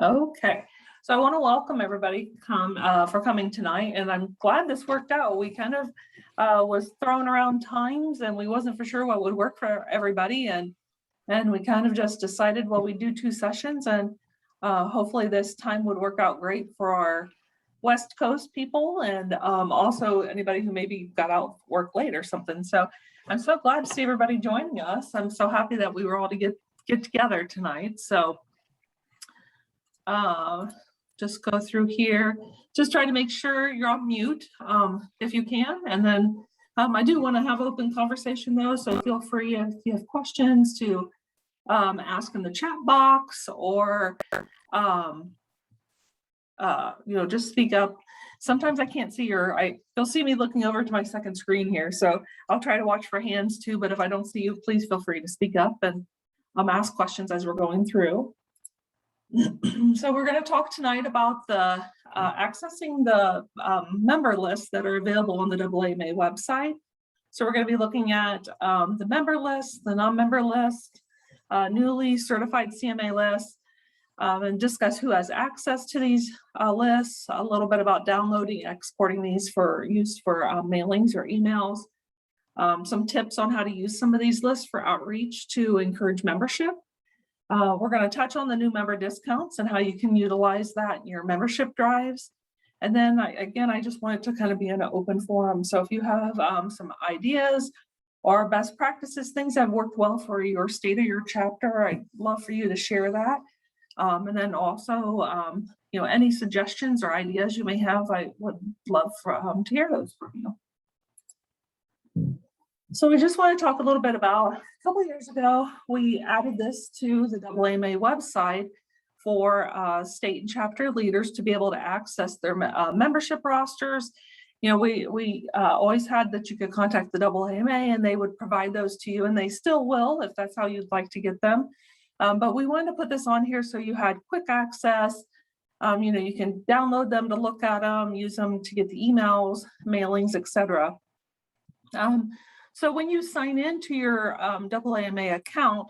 Okay, so I want to welcome everybody for coming tonight, and I'm glad this worked out. We kind of was throwing around times, and we wasn't for sure what would work for everybody, and we kind of just decided, well, we do 2 sessions, and hopefully this time would work out great for our West Coast people, and also anybody who maybe got out work late or something. So I'm so glad to see everybody joining us. I'm so happy that we were all to get together tonight. So just go through here, just try to make sure you're on mute if you can, and then I do want to have open conversation though, so feel free if you have questions to ask in the chat box, or just speak up. Sometimes I can't see you'll see me looking over to my second screen here, so I'll try to watch for hands too, but if I don't see you, please feel free to speak up and ask questions as we're going through. So we're going to talk tonight about the accessing the member lists that are available on the AAA website. So we're going to be looking at the member list, the non-member list, newly certified CMA lists, and discuss who has access to these lists, a little bit about downloading and exporting these for use for mailings or emails, some tips on how to use some of these lists for outreach to encourage membership. We're going to touch on the new member discounts and how you can utilize that in your membership drives. And then I just wanted to kind of be in an open forum. So if you have some ideas or best practices, things that have worked well for your state or your chapter, I'd love for you to share that. And then also, any suggestions or ideas you may have, I would love to hear those from you. So we just want to talk a little bit about, a couple of years ago, we added this to the AAA website for state and chapter leaders to be able to access their membership rosters. We always had that you could contact the AAA and they would provide those to you, and they still will if that's how you'd like to get them. But we wanted to put this on here so you had quick access. You can download them to look at them, use them to get the emails, mailings, etc. So when you sign into your AAA account,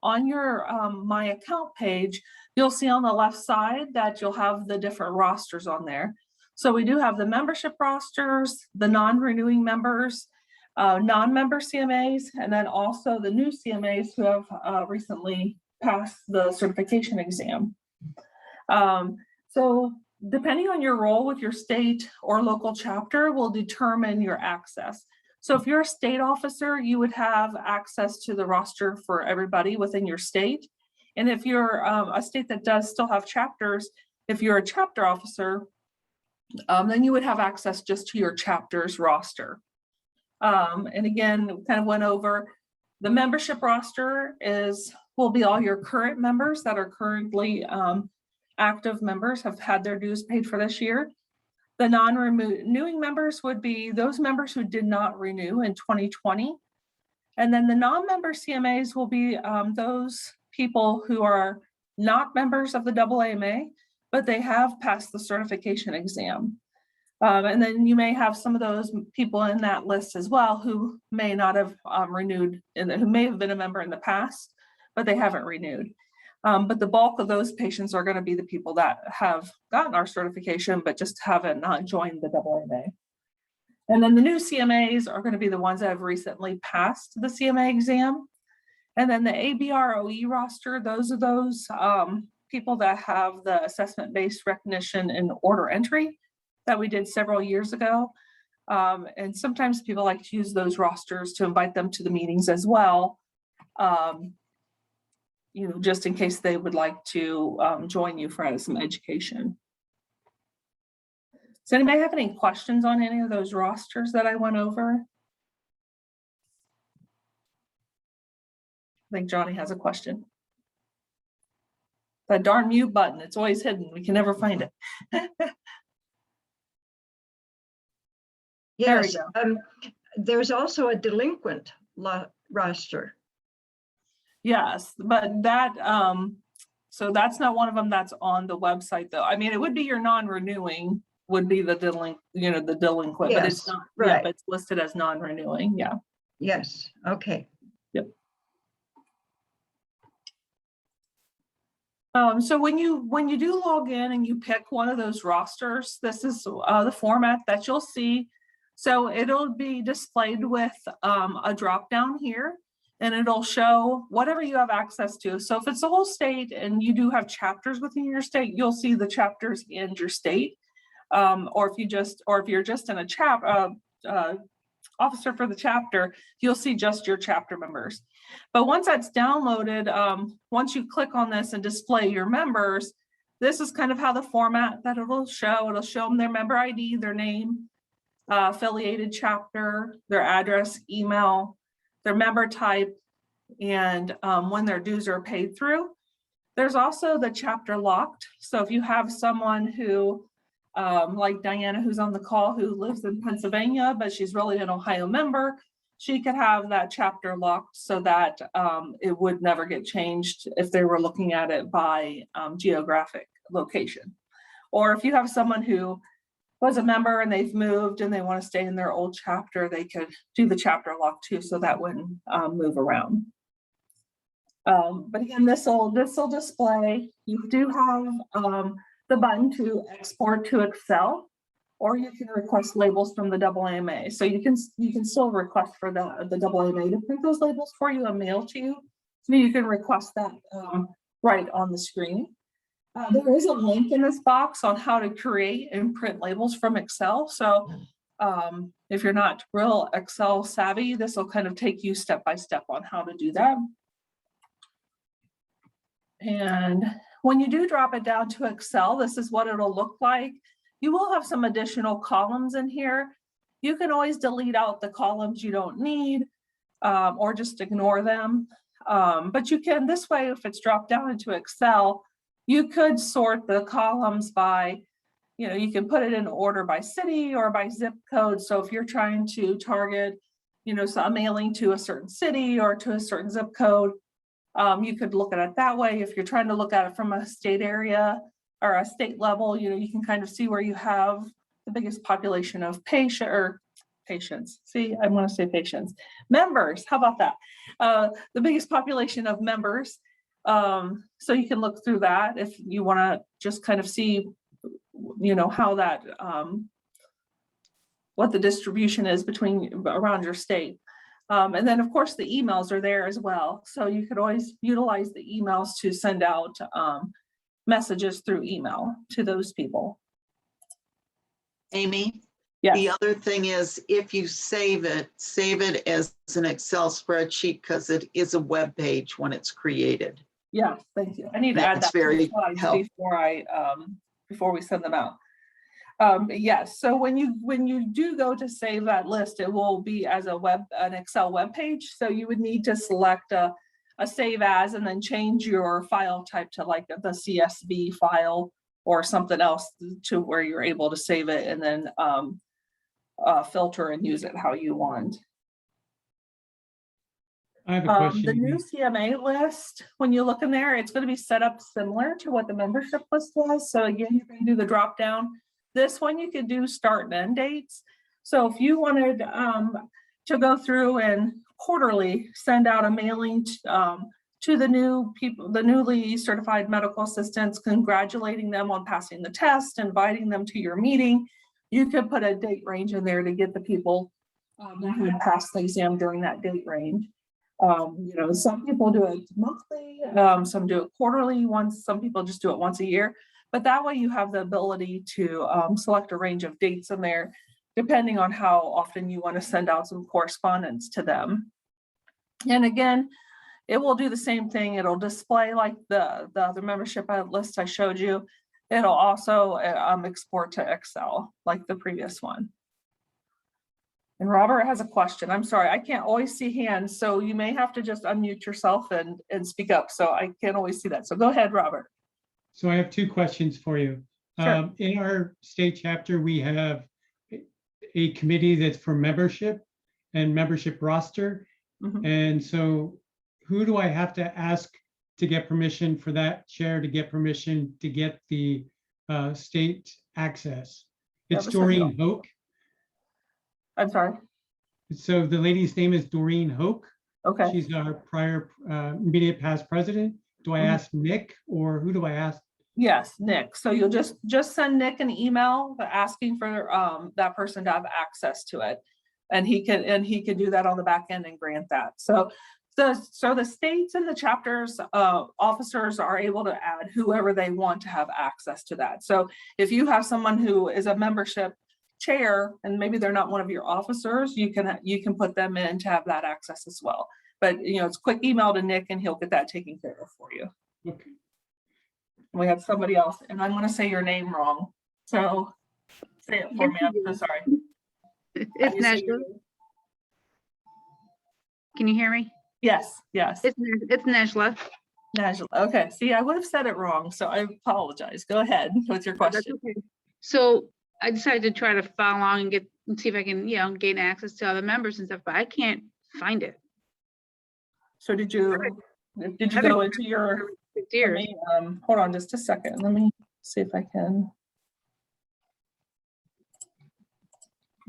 on your My Account page, you'll see on the left side that you'll have the different rosters on there. So we do have the membership rosters, the non-renewing members, non-member CMAs, and then also the new CMAs who have recently passed the certification exam. So depending on your role with your state or local chapter will determine your access. So if you're a state officer, you would have access to the roster for everybody within your state. And if you're a state that does still have chapters, if you're a chapter officer, then you would have access just to your chapter's roster. And again, we kind of went over the membership roster will be all your current members that are currently active members, have had their dues paid for this year. The non-renewing members would be those members who did not renew in 2020. And then the non-member CMAs will be those people who are not members of the AAA, but they have passed the certification exam. And then you may have some of those people in that list as well who may not have renewed, and who may have been a member in the past, but they haven't renewed. But the bulk of those patients are going to be the people that have gotten our certification, but just haven't joined the AAA. And then the new CMAs are going to be the ones that have recently passed the CMA exam. And then the ABROE roster, those are those people that have the assessment-based recognition and order entry that we did several years ago. And sometimes people like to use those rosters to invite them to the meetings as well. Just in case they would like to join you for some education. Does anybody have any questions on any of those rosters that I went over? I think Johnny has a question. That darn mute button, it's always hidden. We can never find it. Yes, there's also a delinquent roster. Yes, but that, so that's not one of them that's on the website though. I mean, it would be your non-renewing would be the delinquent, yes, but it's not, right. Yeah, but it's listed as non-renewing, yeah. Yes, okay. Yep. So when you do log in and you pick one of those rosters, this is the format that you'll see. So it'll be displayed with a drop down here, and it'll show whatever you have access to. So if it's the whole state and you do have chapters within your state, you'll see the chapters in your state. Or if you're just in a officer for the chapter, you'll see just your chapter members. But once that's downloaded, once you click on this and display your members, this is kind of how the format that it'll show. It'll show them their member ID, their name, affiliated chapter, their address, email, their member type, and when their dues are paid through. There's also the chapter locked. So if you have someone who like Diana, who's on the call, who lives in Pennsylvania, but she's really an Ohio member, she could have that chapter locked so that it would never get changed if they were looking at it by geographic location. Or if you have someone who was a member and they've moved and they want to stay in their old chapter, they could do the chapter lock too, so that wouldn't move around. But again, this will display. You do have the button to export to Excel, or you can request labels from the AAA. So you can still request for the AAA to print those labels for you and mail to you. So you can request that right on the screen. There is a link in this box on how to create and print labels from Excel. So if you're not real Excel savvy, this will kind of take you step by step on how to do that. And when you do drop it down to Excel, this is what it'll look like. You will have some additional columns in here. You can always delete out the columns you don't need or just ignore them. But you can, this way, if it's dropped down into Excel, you could sort the columns by, you can put it in order by city or by zip code. So if you're trying to target, so a mailing to a certain city or to a certain zip code, you could look at it that way. If you're trying to look at it from a state area or a state level, you can kind of see where you have the biggest population of patients. See, I want to say patients. Members, how about that? The biggest population of members. So you can look through that if you want to just kind of see, how that, what the distribution is around your state. And then of course the emails are there as well. So you could always utilize the emails to send out messages through email to those people. Amy? Yes. The other thing is, if you save it as an Excel spreadsheet, because it is a web page when it's created. Yeah, thank you. I need to add that to the slides before we send them out. Yes, so when you do go to save that list, it will be as an Excel web page. So you would need to select a save as and then change your file type to like the CSV file or something else to where you're able to save it and then filter and use it how you want. I have a question. The new CMA list, when you look in there, it's going to be set up similar to what the membership list was. So again, you're going to do the drop down. This one you could do start and end dates. So if you wanted to go through and quarterly send out a mailing to the new people, the newly certified medical assistants, congratulating them on passing the test, inviting them to your meeting, you could put a date range in there to get the people that had passed the exam during that date range. Some people do it monthly, some do it quarterly once, some people just do it once a year, but that way you have the ability to select a range of dates in there, depending on how often you want to send out some correspondence to them. And again, it will do the same thing. It'll display like the other membership list I showed you. It'll also export to Excel like the previous one. And Robert has a question. I'm sorry, I can't always see hands, so you may have to just unmute yourself and speak up. So I can't always see that. So go ahead, Robert. So I have two questions for you. Sure. In our state chapter, we have a committee that's for membership and membership roster. Mm-hmm. And so who do I have to ask to get permission for that chair to get permission to get the state access? It's Doreen Hoke. I'm sorry. So the lady's name is Doreen Hoke. Okay. She's our prior immediate past president. do I ask Nick or who do I ask? Yes, Nick. So you'll just send Nick an email asking for that person to have access to it. And he can do that on the back end and grant that. So the states and the chapters officers are able to add whoever they want to have access to that. So if you have someone who is a membership chair and maybe they're not one of your officers, you can put them in to have that access as well. But it's quick email to Nick and he'll get that taken care of for you. Okay. We have somebody else, and I'm going to say your name wrong. So say it for me. I'm so sorry. It's Najla. Can you hear me? Yes. It's Najla. Najla. Okay. See, I would have said it wrong, so I apologize. Go ahead with your That's question. okay. So I decided to try to follow along and see if I can, gain access to other members and stuff, but I can't find it. So did you go into your? Hold on just a second. Let me see if I can.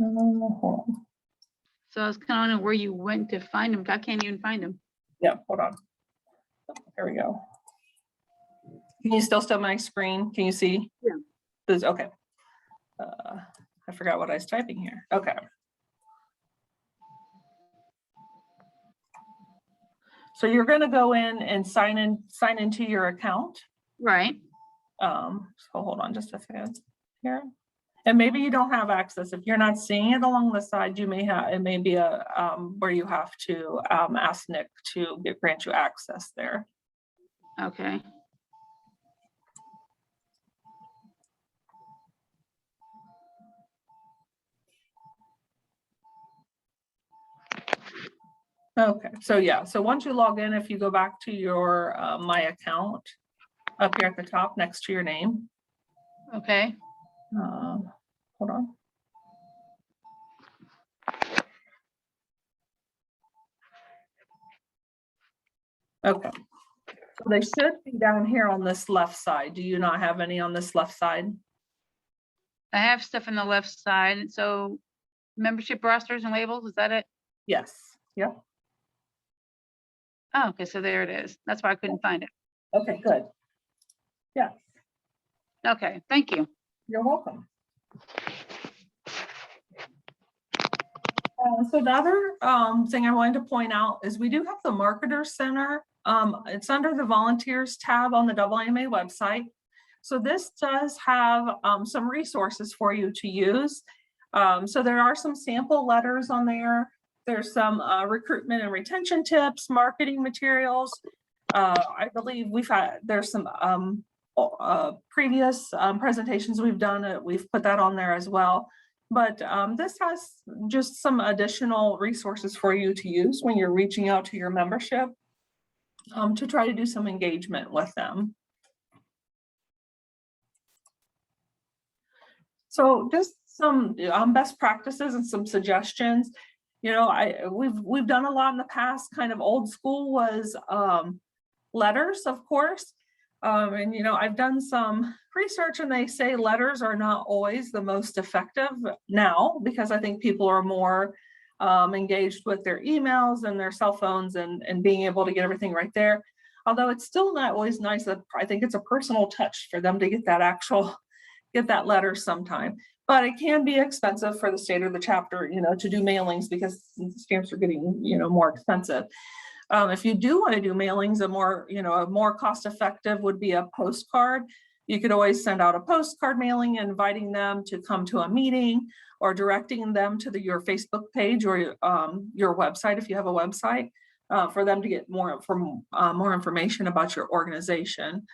Hold on. So I was kind of wondering where you went to find them. I can't even find them. Yeah, hold on. Here we go. Can you still my screen? Can you see? Yeah. Okay. I forgot what I was typing here. Okay. So you're going to go in and sign into your account. Right. So hold on just a second here. And maybe you don't have access. If you're not seeing it along the side, you may have, it may be a where you have to ask Nick to grant you access there. Okay. Okay, so yeah, so once you log in, if you go back to your My Account up here at the top next to your name. Okay. Hold on. Okay, so they should be down here on this left side. Do you not have any on this left side? I have stuff on the left side. So membership rosters and labels, is that it? Yes. Yep. Oh, okay. So there it is. That's why I couldn't find it. Okay, good. Yeah. Okay. Thank you. You're welcome. So the other thing I wanted to point out is we do have the Marketer Center. It's under the Volunteers tab on the AAMA website. So this does have some resources for you to use. So there are some sample letters on there. There's some recruitment and retention tips, marketing materials. I believe there's some previous presentations we've done. We've put that on there as well. But this has just some additional resources for you to use when you're reaching out to your membership to try to do some engagement with them. So just some best practices and some suggestions. We've done a lot in the past. Kind of old school was letters, of course. And I've done some research and they say letters are not always the most effective now, because I think people are more engaged with their emails and their cell phones and being able to get everything right there. Although it's still not always nice. That I think it's a personal touch for them to get that letter sometime. But it can be expensive for the state or the chapter, to do mailings, because stamps are getting, more expensive. If you do want to do mailings, a more cost-effective would be a postcard. You could always send out a postcard mailing, inviting them to come to a meeting, or directing them to your Facebook page or your website if you have a website, for them to get more information about your organization.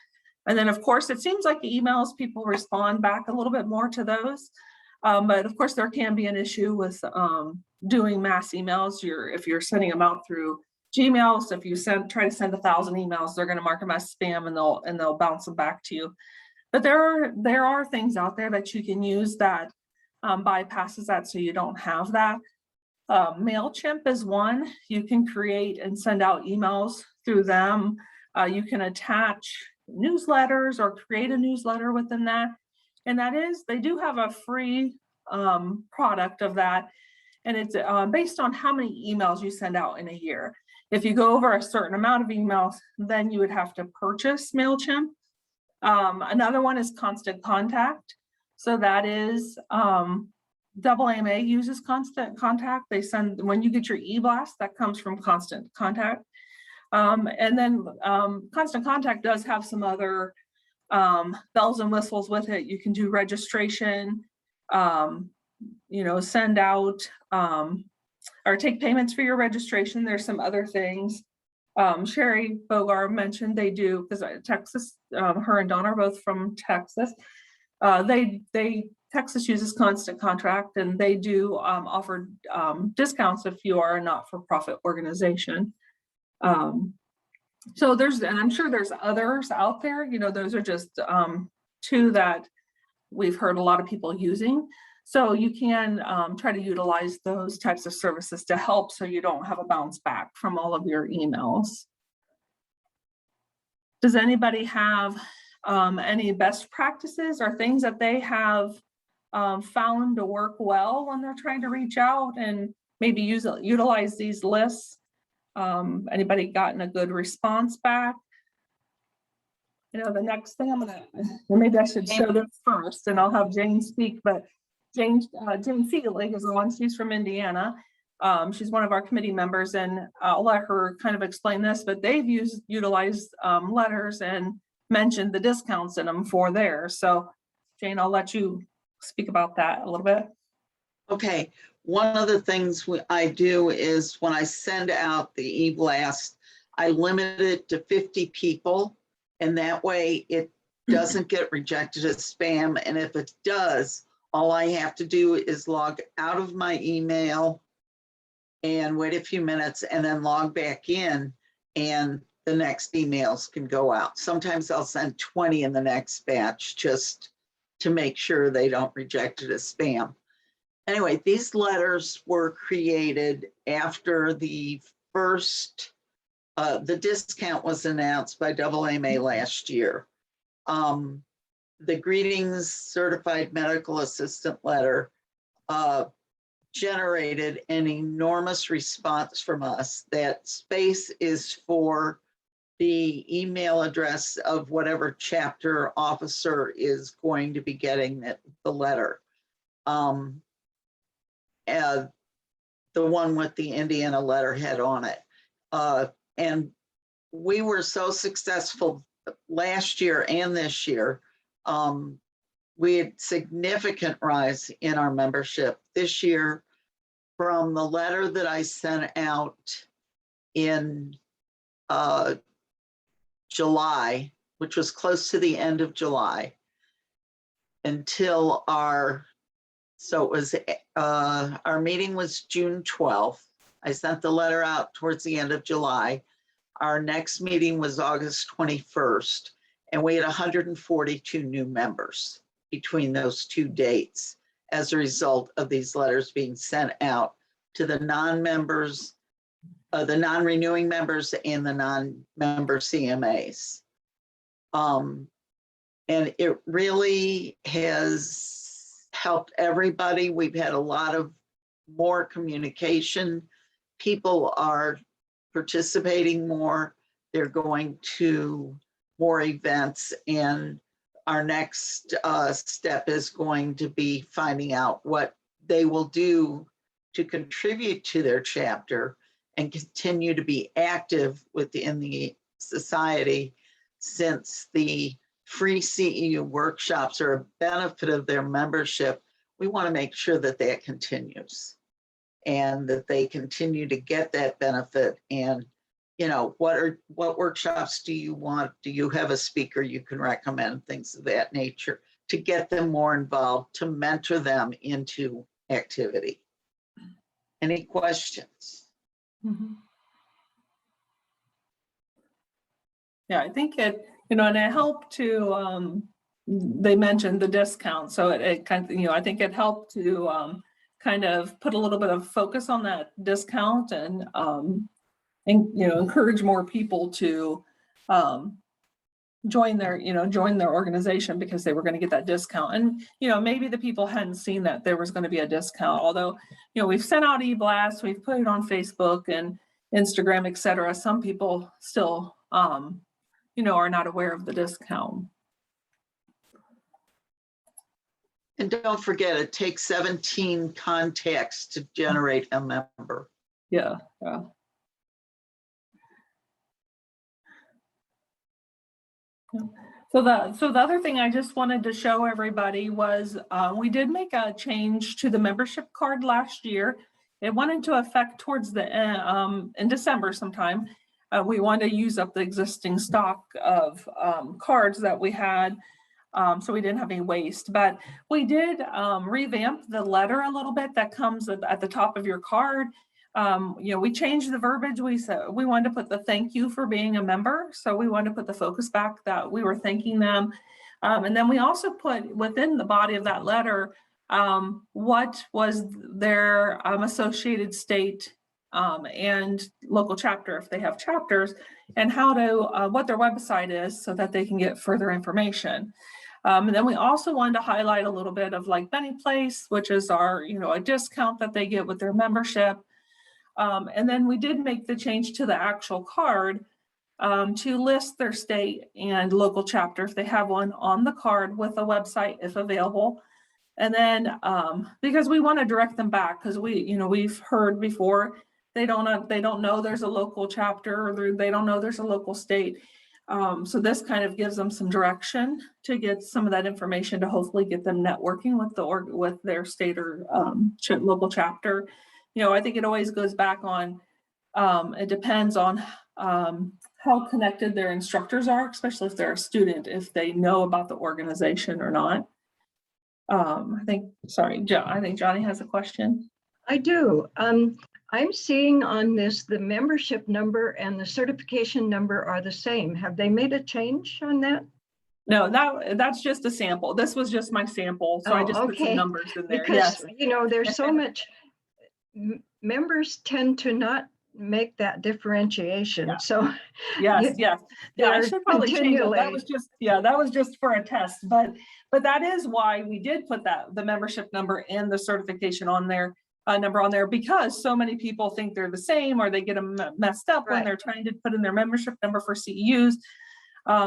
And then, of course, it seems like emails, people respond back a little bit more to those. But of course, there can be an issue with doing mass emails. If you're sending them out through Gmail, so if you try to send 1,000 emails, they're going to mark them as spam and they'll bounce them back to you. But there are things out there that you can use that bypasses that, so you don't have that. MailChimp is one. You can create and send out emails through them. You can attach newsletters or create a newsletter within that. And they do have a free product of that. And it's based on how many emails you send out in a year. If you go over a certain amount of emails, then you would have to purchase MailChimp. Another one is Constant Contact. So that is, AAA uses Constant Contact. They send, when you get your e-blast, that comes from Constant Contact. And then Constant Contact does have some other bells and whistles with it. You can do registration, send out or take payments for your registration. There's some other things. Sherry Bogar mentioned they do, because Texas, her and Don are both from Texas. Texas uses Constant Contact, and they do offer discounts if you are a not-for-profit organization. So there's, and I'm sure there's others out there, those are just two that we've heard a lot of people using. So you can try to utilize those types of services to help so you don't have a bounce back from all of your emails. Does anybody have any best practices or things that they have found to work well when they're trying to reach out and maybe utilize these lists? Anybody gotten a good response back? The next thing maybe I should show this first and I'll have Jane speak, but Jane Seelig is the one, she's from Indiana. She's one of our committee members, and I'll let her kind of explain this, but they've utilized letters and mentioned the discounts in them for theirs. So Jane, I'll let you speak about that a little bit. Okay, one of the things I do is when I send out the e-blast, I limit it to 50 people, and that way it doesn't get rejected as spam. And if it does, all I have to do is log out of my email and wait a few minutes and then log back in, and the next emails can go out. Sometimes I'll send 20 in the next batch just to make sure they don't reject it as spam. Anyway, these letters were created after the first, the discount was announced by AAA last year. The Greetings Certified Medical Assistant letter generated an enormous response from us. That space is for the email address of whatever chapter officer is going to be getting the letter. The one with the Indiana letterhead on it. And we were so successful last year and this year. We had significant rise in our membership this year from the letter that I sent out in July, which was close to the end of July, until our meeting was June 12th. I sent the letter out towards the end of July. Our next meeting was August 21st, and we had 142 new members between those two dates as a result of these letters being sent out to the non-members, the non-renewing members and the non-member CMAs. And it really has helped everybody. We've had a lot of more communication. People are participating more. They're going to more events, and our next step is going to be finding out what they will do to contribute to their chapter and continue to be active within the society, since the free CEU workshops are a benefit of their membership. We want to make sure that that continues and that they continue to get that benefit. And what workshops do you want? Do you have a speaker you can recommend? Things of that nature, to get them more involved, to mentor them into activity. Any questions? Mm-hmm. Yeah, I think it, and it helped to, they mentioned the discount. So it kind of, I think it helped to kind of put a little bit of focus on that discount and encourage more people to join their organization, because they were going to get that discount. And maybe the people hadn't seen that there was going to be a discount, although we've sent out e-blasts, we've put it on Facebook, and Instagram, et cetera, some people still, you know, are not aware of the discount. And don't forget, it takes 17 contacts to generate a member. Yeah, yeah. So the other thing I just wanted to show everybody was we did make a change to the membership card last year. It went into effect towards the in December sometime. We wanted to use up the existing stock of cards that we had, so we didn't have any waste. But we did revamp the letter a little bit that comes at the top of your card. You know, we changed the verbiage. We said we wanted to put the thank you for being a member. So we wanted to put the focus back that we were thanking them. And then we also put within the body of that letter, what was their associated state and local chapter, if they have chapters, and how to, what their website is so that they can get further information. And then we also wanted to highlight a little bit of like Benny Place, which is our, you know, a discount that they get with their membership. And then we did make the change to the actual card to list their state and local chapter if they have one on the card with a website if available. And then because we want to direct them back, because we've heard before they don't know there's a local chapter, or they don't know there's a local state. So this kind of gives them some direction to get some of that information to hopefully get them networking with their state or local chapter. You know, I think it always goes back on, it depends on how connected their instructors are, especially if they're a student, if they know about the organization or not. I think Johnny has a question. I do. I'm seeing on this, the membership number and the certification number are the same. Have they made a change on that? No, that's just a sample. This was just my sample. So I just put some numbers in there. Because, Yes. you know, there's so much, members tend to not make that differentiation. Yeah. So Yes. Yeah, I they're should probably change it. That continually- was just for a test, but that is why we did put the membership number and the certification on there, number on there, because so many people think they're the same, or they get them messed up when Right. they're trying to put in their membership number for CEUs.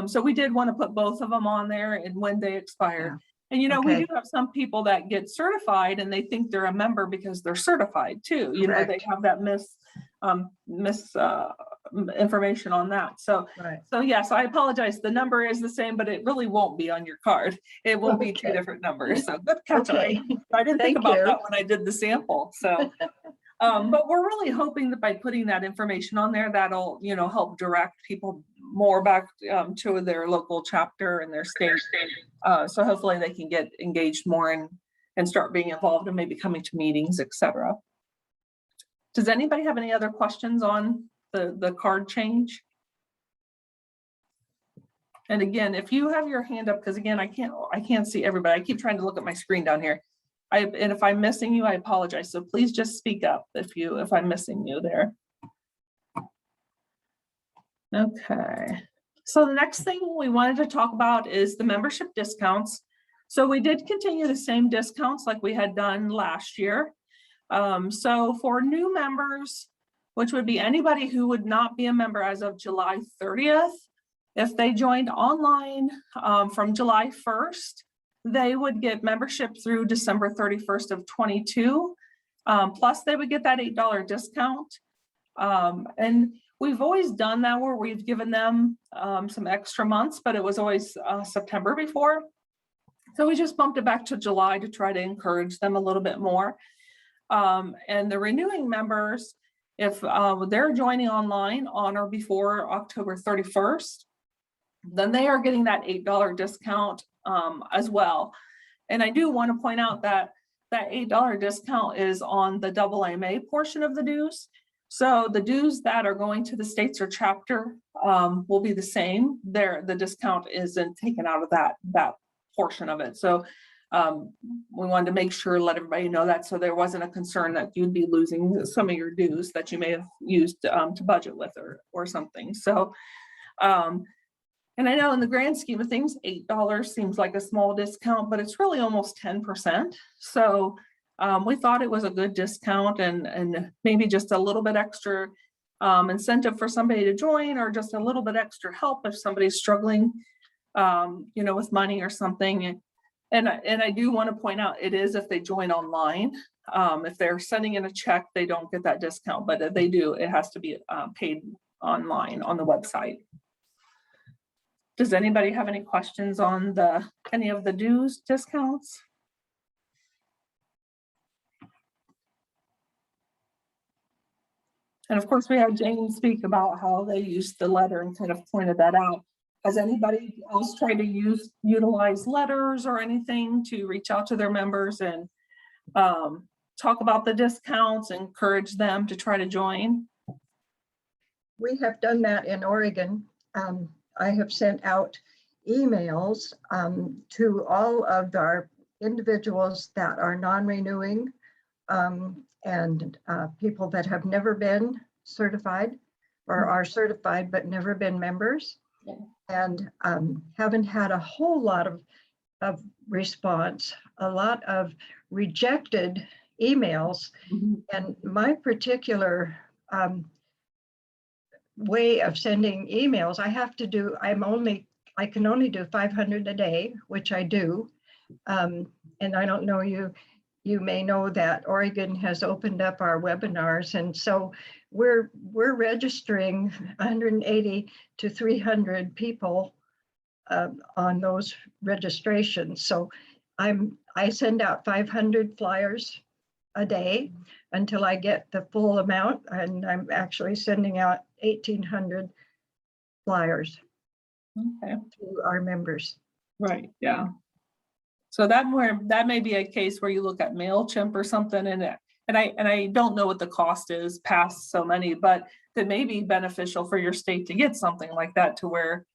So we did want to put both of them on there and when they expire. Yeah. And, you know, Okay. we do have some people that get certified and they think they're a member because they're certified too. You know, they Correct. have that information on that. So Right. yes, I apologize. The number is the same, but it really won't be on your card. It will be two Okay. different numbers. So good catch. Okay. I didn't think Thank about you. that when I did the sample. So, but we're really hoping that by putting that information on there, that'll, you know, help direct people more back to their local chapter and their state. So hopefully they can get engaged more and start being involved and maybe coming to meetings, etc. Does anybody have any other questions on the card change? And again, if you have your hand up, because again, I can't see everybody. I keep trying to look at my screen down here. And if I'm missing you, I apologize. So please just speak up if I'm missing you there. Okay. So the next thing we wanted to talk about is the membership discounts. So we did continue the same discounts like we had done last year. So for new members, which would be anybody who would not be a member as of July 30th, if they joined online from July 1st, they would get membership through December 31st of 22. Plus they would get that $8 discount. And we've always done that where we've given them some extra months, but it was always September before. So we just bumped it back to July to try to encourage them a little bit more. And the renewing members, if they're joining online on or before October 31st, then they are getting that $8 discount as well. And I do want to point out that that $8 discount is on the AAA portion of the dues. So the dues that are going to the states or chapter will be the same. The discount isn't taken out of that portion of it. So we wanted to make sure, let everybody know that, so there wasn't a concern that you'd be losing some of your dues that you may have used to budget with or something. So, and I know in the grand scheme of things, $8 seems like a small discount, but it's really almost 10%. So we thought it was a good discount and maybe just a little bit extra incentive for somebody to join, or just a little bit extra help if somebody's struggling, with money or something. And I do want to point out, it is if they join online. If they're sending in a check, they don't get that discount, but if they do, it has to be paid online on the website. Does anybody have any questions on any of the dues discounts? And of course, we had Jane speak about how they used the letter and kind of pointed that out. Has anybody else tried to utilize letters or anything to reach out to their members and talk about the discounts, encourage them to try to join? We have done that in Oregon. I have sent out emails to all of our individuals that are non-renewing and people that have never been certified or are certified but never been members, and haven't had a whole lot of response, a lot of rejected emails. And my particular way of sending emails, I can only do 500 a day, which I do. And I don't know, you may know that Oregon has opened up our webinars. And so we're registering 180 to 300 people on those registrations. So I send out 500 flyers a day until I get the full amount. And I'm actually sending out 1,800 flyers to our members. Right, yeah. So that may be a case where you look at MailChimp or something, and I don't know what the cost is past so many, but that may be beneficial for your state to get something like that to where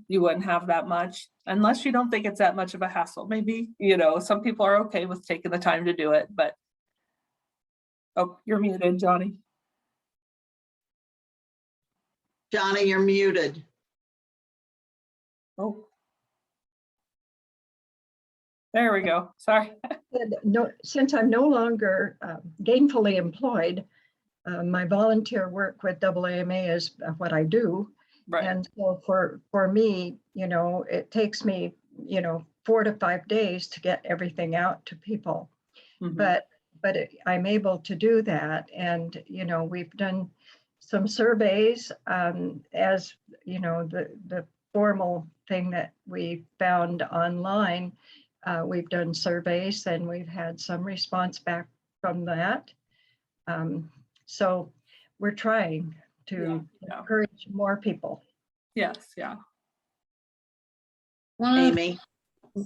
you wouldn't have that much, unless you don't think it's that much of a hassle. Maybe, some people are okay with taking the time to do it, but. Oh, you're muted, Johnny. Johnny, you're muted. Oh. There we go. Sorry. Since I'm no longer gainfully employed, my volunteer work with AAA is what I do. Right. And so for me, it takes me, 4 to 5 days to get everything out to people. Mhm. But I'm able to do that. And, we've done some surveys as, the formal thing that we found online. We've done surveys and we've had some response back from that. So we're trying to encourage more people. Yes, yeah. Amy,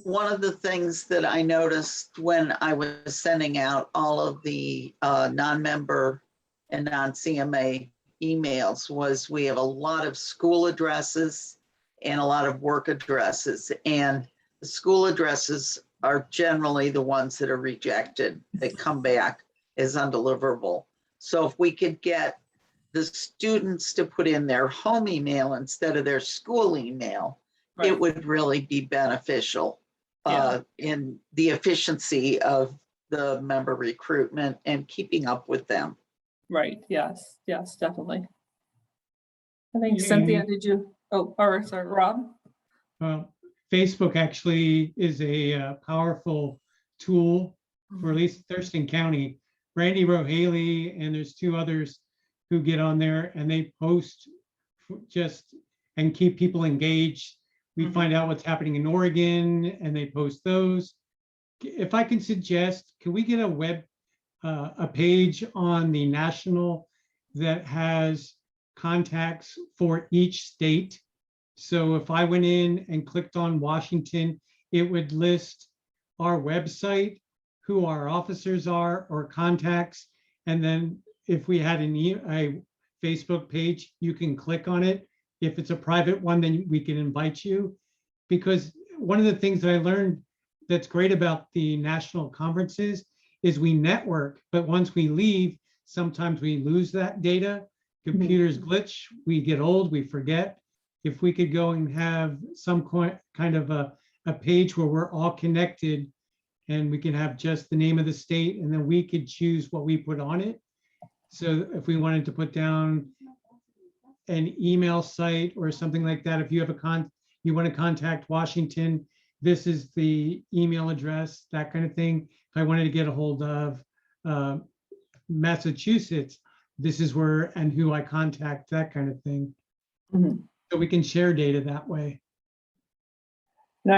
one of the things that I noticed when I was sending out all of the non-member and non-CMA emails was we have a lot of school addresses and a lot of work addresses. And the school addresses are generally the ones that are rejected, that come back as undeliverable. So if we could get the students to put in their home email instead of their school email, it would really be beneficial in the efficiency of the member recruitment and keeping up with them. Right, yes, definitely. I think Yeah, Cynthia, Amy. did you, sorry, Rob? Facebook actually is a powerful tool for at least Thurston County. Randy Rohaley and there's 2 others who get on there and they post and keep people engaged. We find out what's happening in Oregon and they post those. If I can suggest, can we get a page on the national that has contacts for each state? So if I went in and clicked on Washington, it would list our website, who our officers are or contacts. And then if we had a Facebook page, you can click on it. If it's a private one, then we can invite you. Because one of the things that I learned that's great about the national conferences is we network, but once we leave, sometimes we lose that data. Computers glitch, we get old, we forget. If we could go and have some kind of a page where we're all connected and we can have just the name of the state and then we could choose what we put on it, So if we wanted to put down an email site or something like that, if you have you want to contact Washington, this is the email address, that kind of thing. If I wanted to get a hold of Massachusetts, this is where and who I contact, that kind of thing. Mhm. So we can share data that way. And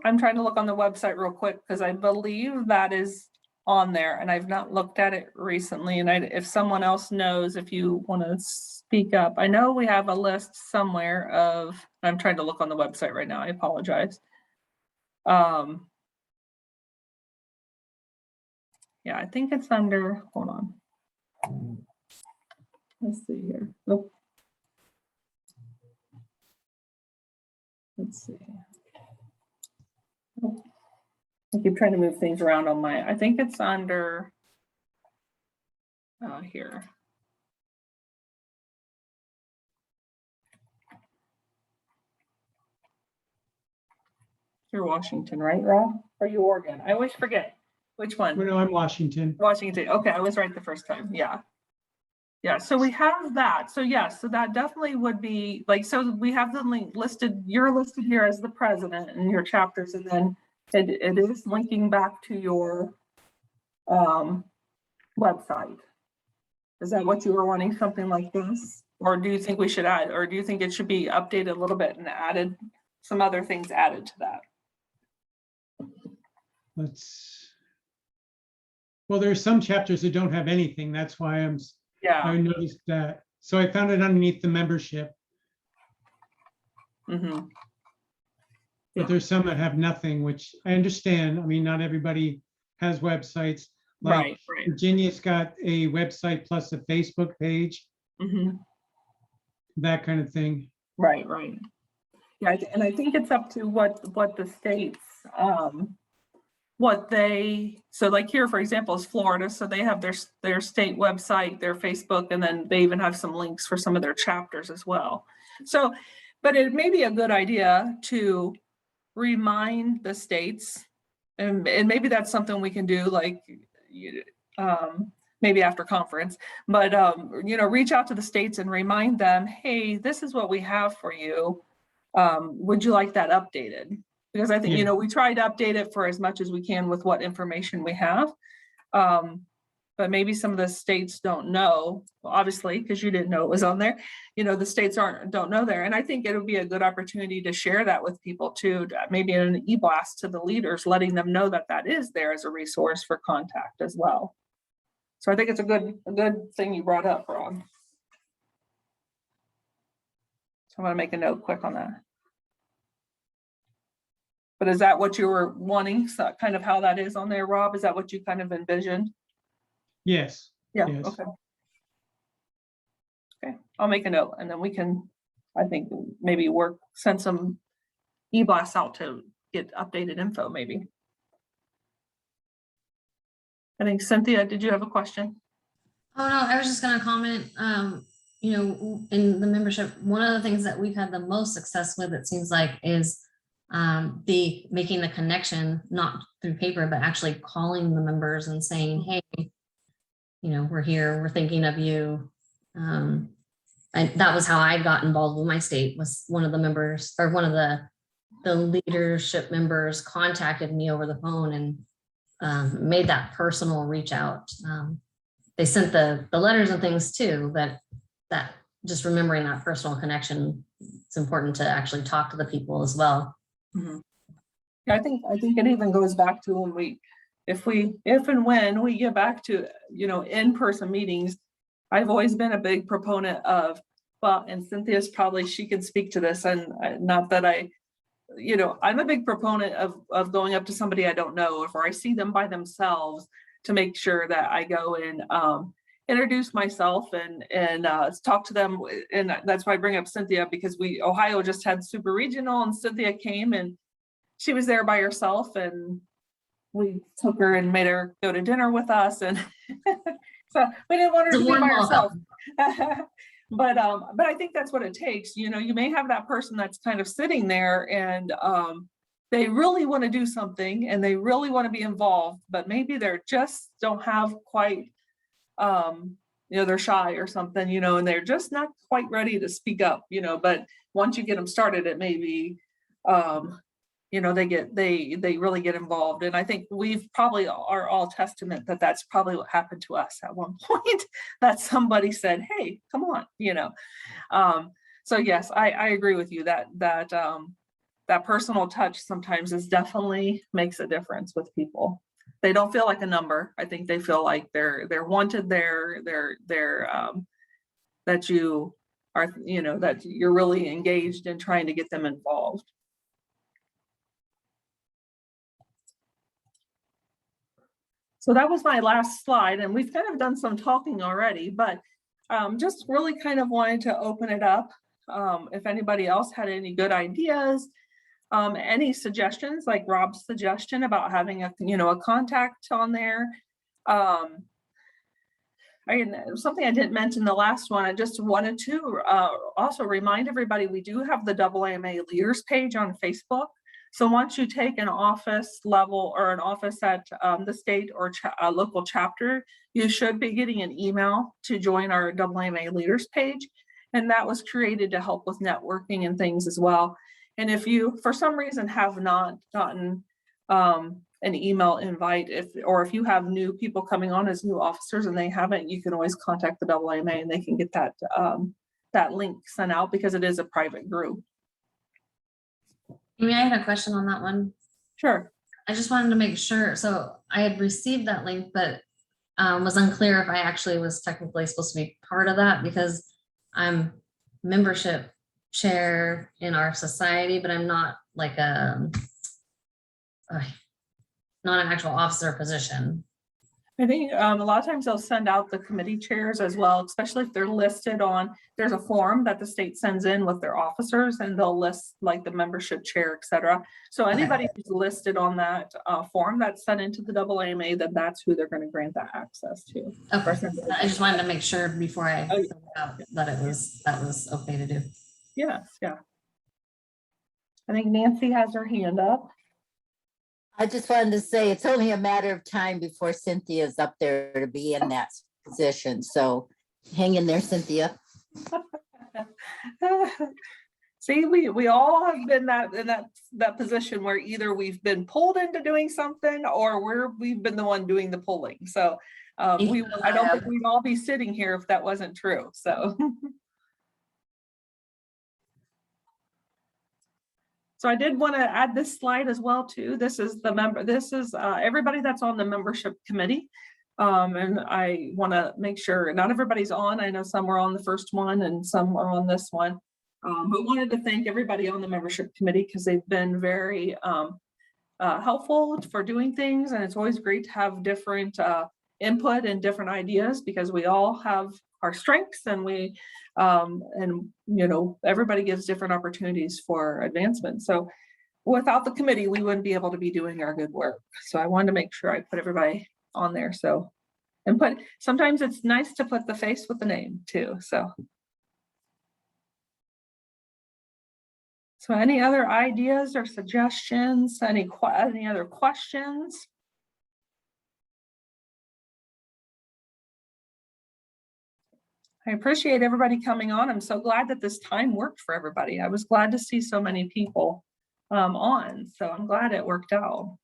I'm trying to look on the website real quick because I believe that is on there and I've not looked at it recently. And if someone else knows, if you want to speak up, I know we have a list somewhere of, I'm trying to look on the website right now. I apologize. Yeah, I think it's under, hold on. Let's see here. Oh. Let's see. Oh. I keep trying to move things around on I think it's under here. You're Washington, right, Rob? Or you Oregon? I always forget. Which one? Well, no, I'm Washington. Washington. Okay, I was right the first time. Yeah. Yeah, so we have that. So yes, so that definitely would be like, so we have the link listed, you're listed here as the president and your chapters, and then it is linking back to your website. Is that what you were wanting, something like this? Or do you think we should add, or do you think it should be updated a little bit and added, some other things added to that? Well, there's some chapters that don't have anything. That's why I Yeah. noticed that. So I found it underneath the membership, Mm-hmm. but there's some that have nothing, which I understand. I mean, not everybody has websites. Like Right, right. Virginia's got a website plus a Facebook page, Mm-hmm. that kind of thing. Right, right. Yeah, and I think it's up to what the states, so like here, for example, is Florida. So they have their state website, their Facebook, and then they even have some links for some of their chapters as well. So, but it may be a good idea to remind the states, and maybe that's something we can do, like, maybe after conference, but, reach out to the states and remind them, hey, this is what we have for you. Would you like that updated? Because I think, Yeah. we try to update it for as much as we can with what information we have. But maybe some of the states don't know, obviously, because you didn't know it was on there. The states don't know there. And I think it would be a good opportunity to share that with people too, maybe in an e-blast to the leaders, letting them know that that is there as a resource for contact as well. So I think it's a good thing you brought up, Rob. So I'm going to make a note quick on that. But is that what you were wanting? So kind of how that is on there, Rob? Is that what you kind of envisioned? Yes. Yeah, Yes. okay. Okay, I'll make a note and then we can, I think, maybe send some e-blasts out to get updated info maybe. I think Cynthia, did you have a question? Oh, no, I was just gonna comment, in the membership, one of the things that we've had the most success with, it seems like, is making the connection, not through paper, but actually calling the members and saying, hey, we're here, we're thinking of you. And that was how I got involved with my state, was one of the members, or one of the leadership members contacted me over the phone and made that personal reach out. They sent the letters and things too, but that just remembering that personal connection, it's important to actually talk to the people as well. Mm-hmm. Yeah, I think it even goes back to when if and when we get back to, in-person meetings. I've always been a big proponent of, well, and Cynthia's probably, she can speak to this, and not that I'm a big proponent of going up to somebody I don't know, or I see them by themselves, to make sure that I go and introduce myself and talk to them. And that's why I bring up Cynthia, because Ohio just had super regional, and Cynthia came and she was there by herself, and we took her and made her go to dinner with us. And so we didn't want her to be by herself. But I think that's what it takes. You may have that person that's kind of sitting there and they really want to do something and they really want to be involved, but maybe they're just don't have quite they're shy or something, and they're just not quite ready to speak up, but once you get them started, it may be, they really get involved. And I think we've probably are all testament that that's probably what happened to us at one point, that somebody said, hey, come on, so yes, I agree with you that personal touch sometimes definitely makes a difference with people. They don't feel like a number. I think they feel like they're wanted there. That you are, that you're really engaged in trying to get them involved. So that was my last slide, and we've kind of done some talking already, but just really kind of wanted to open it up. If anybody else had any good ideas, any suggestions, like Rob's suggestion about having a contact on there. Something I didn't mention the last one, I just wanted to also remind everybody, we do have the AAA Leaders Page on Facebook. So once you take an office level or an office at the state or local chapter, you should be getting an email to join our AAA Leaders Page. And that was created to help with networking and things as well. And if you, for some reason, have not gotten an email invite, if you have new people coming on as new officers and they haven't, you can always contact the AAA and they can get that link sent out, because it is a private group. Amy, I had a question on that one. Sure. I just wanted to make sure. So I had received that link, but was unclear if I actually was technically supposed to be part of that, because I'm membership chair in our society, but I'm not like not an actual officer position. I think a lot of times they'll send out the committee chairs as well, especially if they're listed on, there's a form that the state sends in with their officers, and they'll list like the membership chair, etc. So anybody who's listed on that form that's sent into the AAMA, then that's who they're going to grant that access to. Okay. I just wanted to make sure before I filled out that that was okay to do. Yes, yeah. I think Nancy has her hand up. I just wanted to say it's only a matter of time before Cynthia's up there to be in that position. So hang in there, Cynthia. See, we all have been in that position where either we've been pulled into doing something or we've been the one doing the pulling. So I don't think we'd all be sitting here if that wasn't true. So. So I did want to add this slide as well too. This is everybody that's on the membership committee. And I want to make sure not everybody's on. I know some were on the first one and some are on this one. But wanted to thank everybody on the membership committee, because they've been very helpful for doing things. And it's always great to have different input and different ideas, because we all have our strengths, and everybody gives different opportunities for advancement. So without the committee, we wouldn't be able to be doing our good work. So I wanted to make sure I put everybody on there. So, sometimes it's nice to put the face with the name too. So any other ideas or suggestions? Any other questions? I appreciate everybody coming on. I'm so glad that this time worked for everybody. I was glad to see so many people on, so I'm glad it worked out.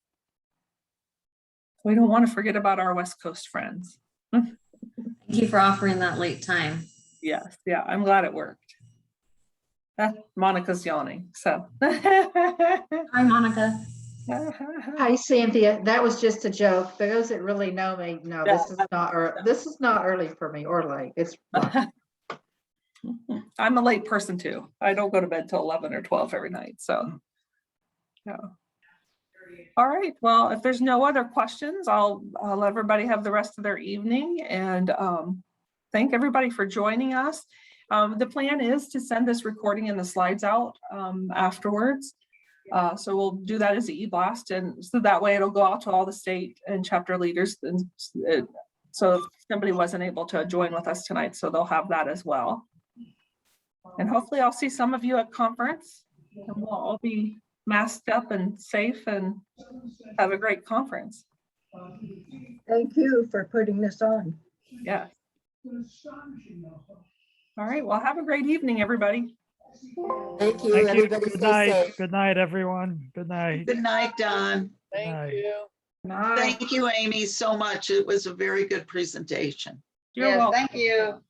We don't want to forget about our West Coast friends. Thank you for offering that late time. Yes, yeah, I'm glad it worked. Monica's yawning, so. Hi, Monica. Hi, Cynthia. That was just a joke. Those that really know me, no, this is not early for me or late. It's I'm a late person too. I don't go to bed till 11 or 12 every night. So, yeah. All right. Well, if there's no other questions, I'll let everybody have the rest of their evening, and thank everybody for joining us. The plan is to send this recording and the slides out afterwards. So we'll do that as an e-blast, and so that way it'll go out to all the state and chapter leaders. And so if somebody wasn't able to join with us tonight, so they'll have that as well. And hopefully I'll see some of you at conference, and we'll all be masked up and safe and have a great conference. Thank you for putting this on. Yeah. All right, well, have a great evening, everybody. Thank you. Thank you. Everybody Good stay night. safe. Good night, everyone. Good night. Good night, Don. Good night. Nice. Thank you, Amy, so much. It was a very good presentation. You're welcome. Thank you.